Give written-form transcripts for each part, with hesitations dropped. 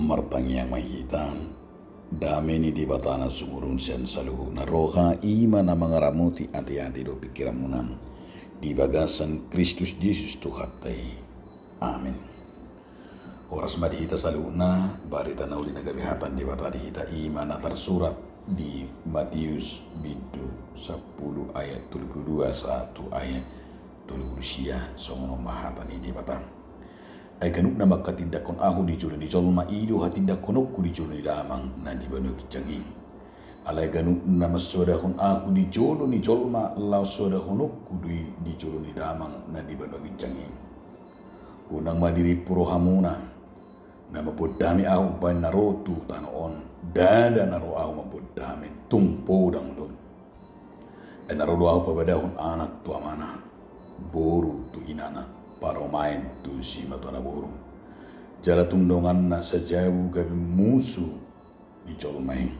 martangya mahitan dameni di batana sumurun sen saluhu naroha ima na mangaramuti ati-ati do pikiramunan di bagasan Kristus Yesus Tuhatai. Amin. Oras madihita saluna barita nauli nagabihatan di bata dihita ima na tersurat di Matius bidu 10 ayat 22 1 ayat 20 sia songono mahatani di bata. Ay kanuk na makatindakon ako di julo ni jolma ido hatindakon ko di julo ni damang na di banu kicangin. Alay kanuk na masodakon ako di julo ni jolma law sodakon ko di julo ni damang na di banu kicangin. Unang madiri puro hamuna na mapodami ako pa narotu tanoon dada naro ako mapodami tumpo dang don. Ay narodo ako pabadahon anak tu amana boru tu inana para main tu si matana burung. Jala tundongan na sa jauh gabi musuh di colmain.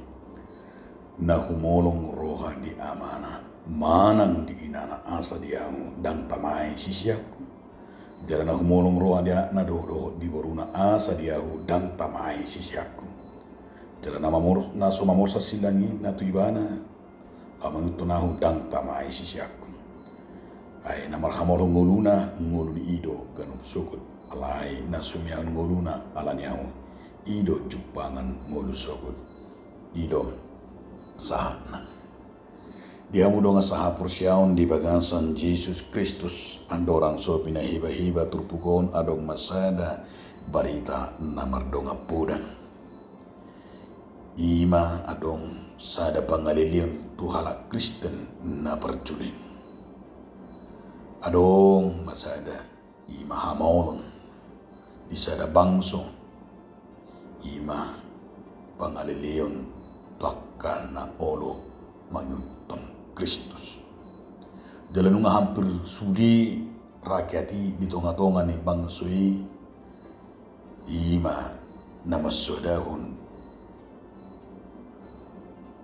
Na humolong roha di amana. Manang di inana asa diamu dan tamai sisiaku. Jala na humolong roha di anak na dodo di boruna asa diahu dan tamai sisiaku. Jala na sumamorsa silangi na tuibana. Amang tunahu dan tamai sisiaku. Ay namarhamolong ngoluna ngoluni ido ganup sukut alay nasumian ngoluna alanyahu ido jupangan ngolu sukut ido sahana dia mudonga saha persyaun di bagansan Yesus Kristus andorang so pinahiba-hiba turpukon adong masada barita namardonga pudang ima adong sada pangalilian tuhala Kristen na perculin adong masada ima hamolon isada bangso ima pangalilion takkan na olo manyuton Kristus dalam nga hampir sudi rakyati di tonga-tonga ni bangsoi ima namasodahon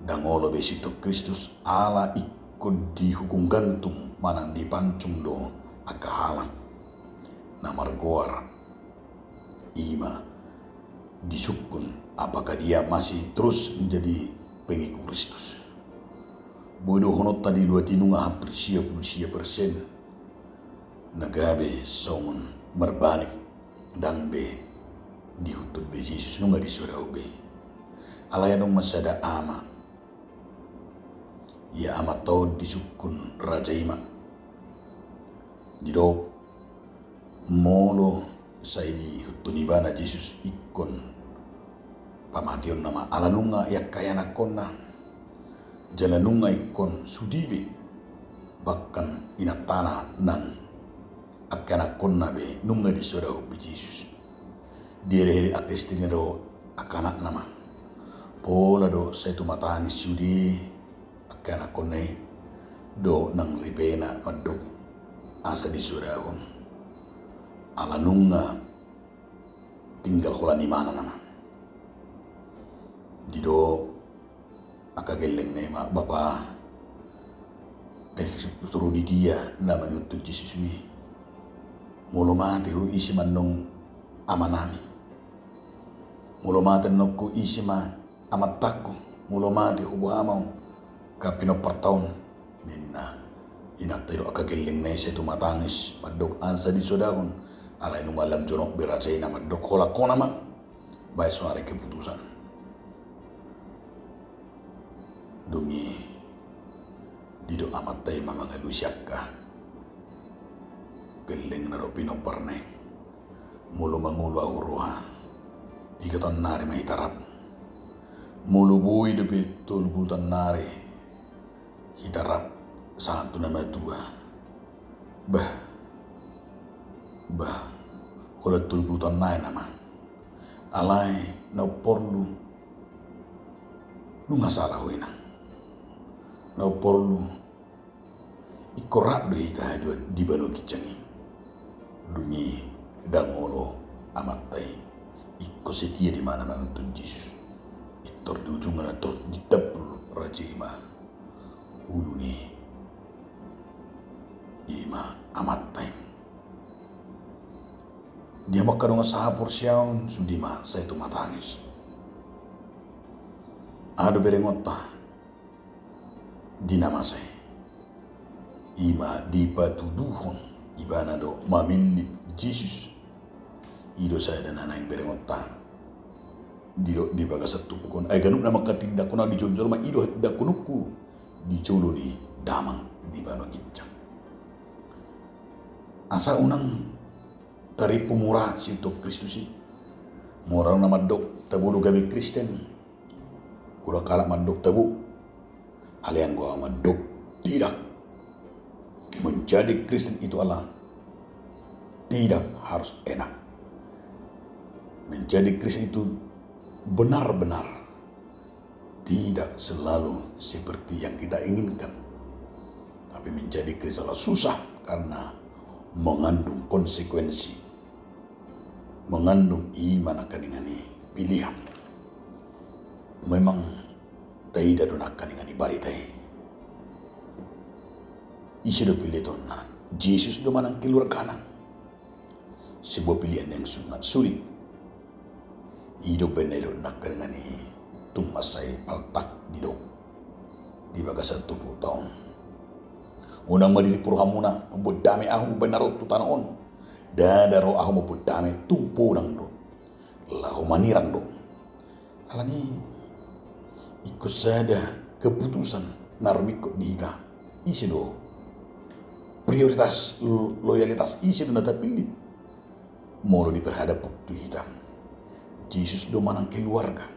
dangolo besito Kristus ala ikod di hukum gantung manang di pancung do akahalang namargoar ima disukun apakah dia masih terus menjadi pengikut Kristus. Bodoh honot tadi luat tinunga hampir 10% nagabe songon merbalik dang be dihutut be Yesus nunga di surau be alayanong masada ama ya amat tau disukun raja ima didok molo saidi hutunibana Yesus ikon pamation nama alanunga yak kaya nakonna jalanunga ikon sudibe bahkan inatana nan akanakonna be nunga di sorau be Yesus dire atestine do akanak nama pola do saya tu matangis sudi akanakonna do nang ripena madok asa di surahon alanunga tinggal hola ni mana nama dido akageleng nema bapa turu di dia nama untuk Yesus mi mulu mati hu isi manong amanami mulu mati nokku isi ma amat takku mulu mati hu amau kapino pertaun minna inatiro akageleng na isa tumatangis madok ansa di sodahon alay nung alam jonok beracay na madok hola ko nama bay suari keputusan dungi dido amat tay mamangalusyak ka geleng na ro pinoparne mulu mangulo auroha ikaton nari mahitarap mulu buhay depi tulbutan nari hitarap satu nama dua bah ulat tulbutan naik nama alay na porlu lu nggak salah wina na porlu ikorak do ita di banu kicangi dungi dangolo amatai iko setia di mana untuk Yesus itor di ujung na tor di tepul raja ima ulu ni ima amatai Dia makadonga sahapor siyaw sudima sa itu matangis. Ado berengota di nama saya. Ima di patuduhon ibana do maminit Jesus. Ido saya dan anak yang berengota. Di bagas satu pukon. Ay ganun na makatinda ko na di jol ma ido hatda kunuku di jolo ni damang di bano gitjang. Asa unang tari pumura si Tok Kristus si. Moral na madok tabu do gabi Kristen. Kura kala madok tabu. Alian gua madok tidak. Menjadi Kristen itu Allah tidak harus enak. Menjadi Kristen itu benar-benar tidak selalu seperti yang kita inginkan. Tapi menjadi Kristen adalah susah karena mengandung konsekuensi, mengandung iman akan dengan pilihan. Memang tidak donakan dengan ibaritai. Isi do pilih itu na Yesus do manang keluar kanan. Sebuah pilihan yang sangat sulit. Hidup benar nak dengan tumasay paltak di bagas 70 tahun. Unang madiri purhamuna mabudami ahu benarot tu tanaon. Dadaro ahu mabudami tumpo nang do. Lahu maniran do. Alani ikut sada keputusan narmiko dita. Isi do prioritas loyalitas isi do nata pilih. Moro diperhadap waktu hitam. Yesus do manang keluarga.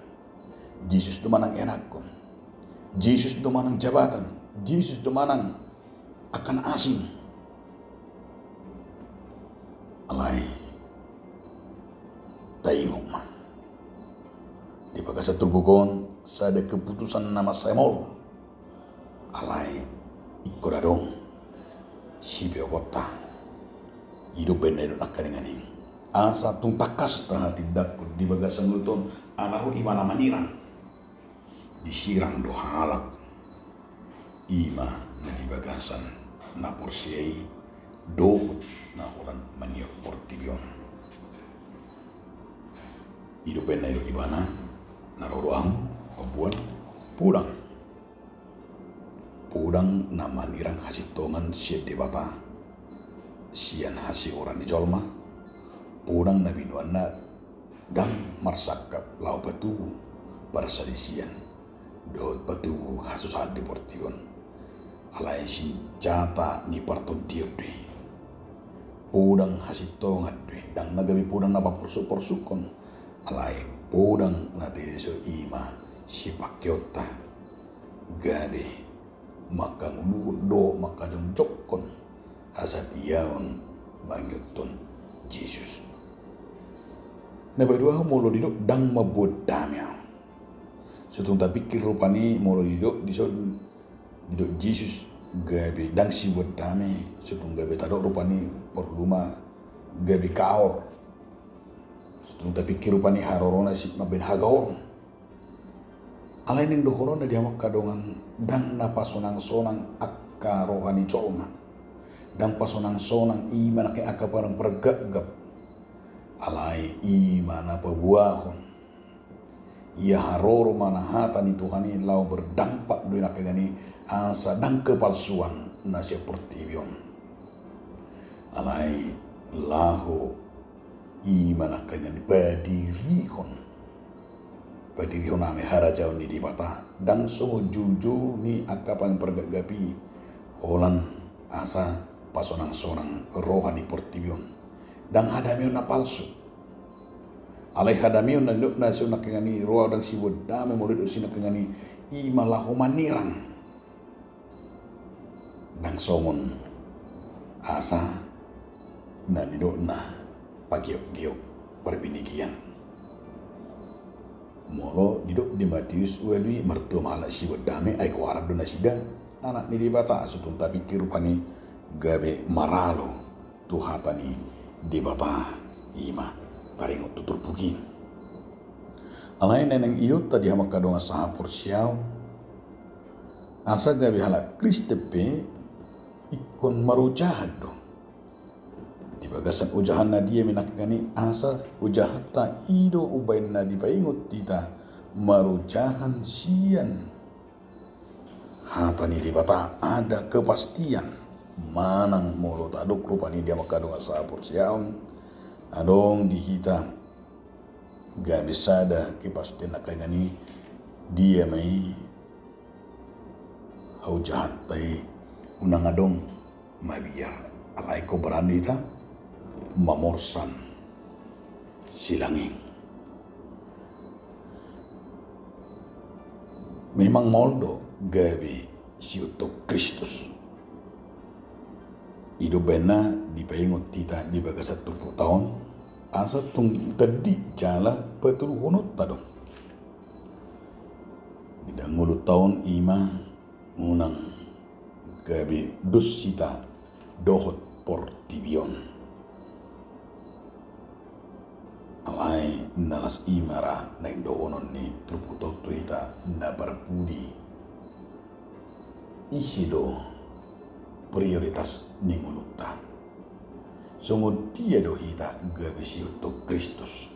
Yesus do manang enakon. Yesus do manang jabatan. Yesus do manang akan asing. Alay taingok ma. Di bagas satu bugon sada keputusan nama semol. Alay ikoradong sibio kota. Hidup benar nak dengan ini. Asa tung takas tanah tidak di bagasan luton alahu imana maniran. Disirang do halak. Ima na di bagasan na porsiay dohot na hulan maniok portibion. Hidup na hidup ibana narodoang kabuan pulang. Pulang na manirang hasitongan siya debata. Siyan hasi orang di jolma. Pulang na binuan na dang marsakap lau patubu para sadisian. Dohot patubu hasus hadi portibion. Alay sinjata ni parton tiop de. Pudang hasitong adwe. Dang nagabi pudang na paporsuk-porsukon. Alay pudang na tiriso ima si pakyota. Gabi makang uludo makajong jokon. Hasatiyaon mangyuton Jesus. Nabadua molo didok dang mabudamya. Setung tak pikir rupani molo didok didok Jesus gabi dang si budame. Setung gabi tadok rupani perluma gabi kaor. Setung tak pikir rupani harorona si maben hagaor. Alain yang dohoron na diamak kadongan dang na pasonang-sonang akka rohani colna. Dang pasonang-sonang iman ke akka parang pergagap. Alai imana pabuahon. Ia haroro mana hata ni Tuhani lau berdampak duina kegani asa dang kepalsuan nasya portibion. Alai lahu imana kegani badirihon. Badirihon ame harajau ni di bata dang so juju ni akapan pergagapi holan asa pasonang-sonang rohani portibion. Dan hadamion na palsu. Alay hadamion na luk na siya nakingani roa dan si wadame mo rin siya nakingani imalahu manirang. Dan somon asa na nidok na pagyok-gyok perbinikian. Molo nidok di Matius uelwi mertua mahala si wadame ay kuharap doon na sida. Anak ni di bata sutong tapi kirupani gabe maralo tuhatani di bata ima taringot tutur pugi. Alay neneng iyo tadi hamak kadonga sahapor siyaw. Asa gabi hala Kristepe ikon marujado. Di bagasan ujahan na dia minakagani asa ujahata ido ubain na di paingot tita marujahan sian hatani di bata ada kepastian manang molo taduk rupani dia makadong asapur siaon adong dihita gabi sada kepastian nakagani dia may hau jahat tay unang adong mabiyar alay ko berani ta mamorsan silanging. Memang moldo gabi siutok Kristus. Ido bena di paingot tita di bagasat 70 tahun asa tung tadi jala petul hunut tadong. Bidang 10 tahun ima unang gabi dus sita dohot portibion. Alai nalas imara na indohonon ni truputo tuita na barpudi isido prioritas ni ngulutta sungod dia dohita gabisi untuk Kristus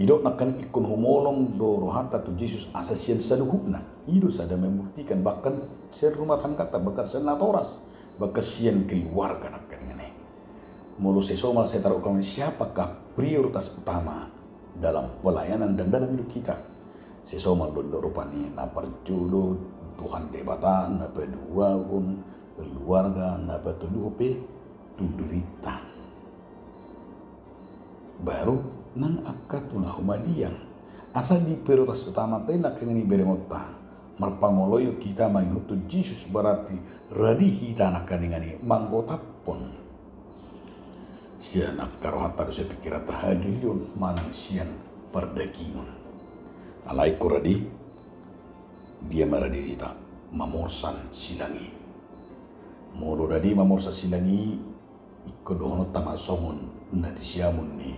didok nakan ikon humolong do rohata tu Jesus asasian saluhukna ido sada membuktikan bahkan ser rumah tangga ta bahkan senatoras bahkan sian keluarga nakan ngene mulu sesomal saya taruh kami siapakah prioritas utama dalam pelayanan dan dalam hidup kita. Sesomal dondo rupani na perjulu Tuhan debata na peduahun keluarga na petudupe tudurita. Baru nang akatuna humaliang asa di prioritas utama tena kengani beremota marpangoloyo kita manghutu Jesus berarti radi kita nakaningani manggotapon. Sian akarohata dosa pikirata hadirion manang sian perdagingon. Alai koradi dia maradi dita mamorsan silangi. Moro dadi mamorsan silangi ikodohono tamasongon na disiamun ni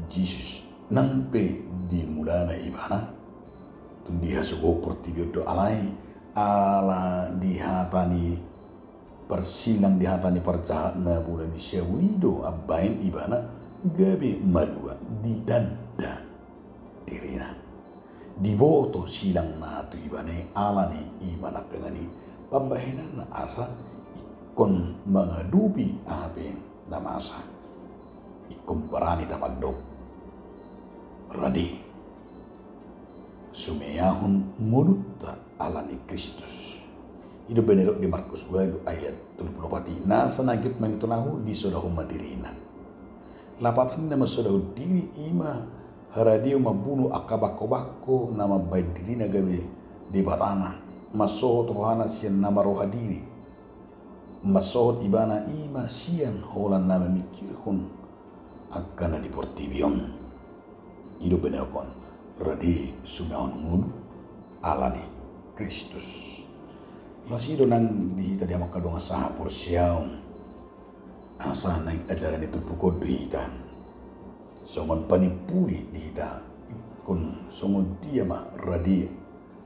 Jesus nampe di mulana ibana tundi hasugo portibiodo alai ala dihatani persilang dihatani percahat na bulan ni syawnido abain ibana gabi malua di danda dirina di boto silang na tu ibane alani ibana kengani pambahinan na asa ikon mengadupi aben na masa ikon berani tamadok radi sumeyahun mulut alani Kristus. Itu benerok di Markus 2 ayat 24. Nasa nagyot mangitunahu di sodahu madirinan. Lapatan nama sodahu diri ima haradio mabunuh akabako-bako nama baik diri nagabe di batana. Masohot rohana sian nama rohadiri. Masohot ibana ima sian holan nama mikirhun akana di portibion. Itu benerokon radi sumaon mulu alani Kristus. Masih nang dihita dia makadong asaha porsiaw asa nang ajaran itu pukod dihita somon panipuli dihita kun somon dia ma radi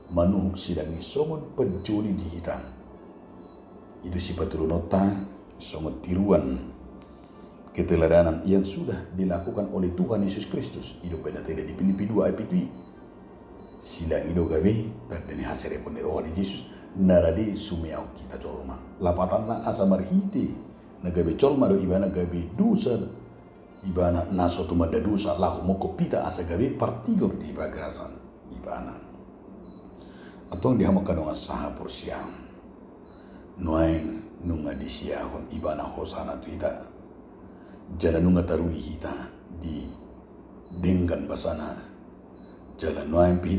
manuhuk sidangi somon penjuni dihita itu si paturunota somon tiruan keteladanan yang sudah dilakukan oleh Tuhan Yesus Kristus hidup pada tidak di Filipi 2 ayat 7 silang itu gabi terdeni hasil repon rohani Yesus naradi sumiau kita colma lapatan na asa marhiti nagabe colma do ibana gabe dusa ibana naso tumada dusa lahu moko pita asa gabe partigor di bagasan ibana atong dihamak kanong asaha porsiang nuain nunga disiahon ibana hosana tu ita jalan nunga taruli hita di denggan basana jalan nuain pita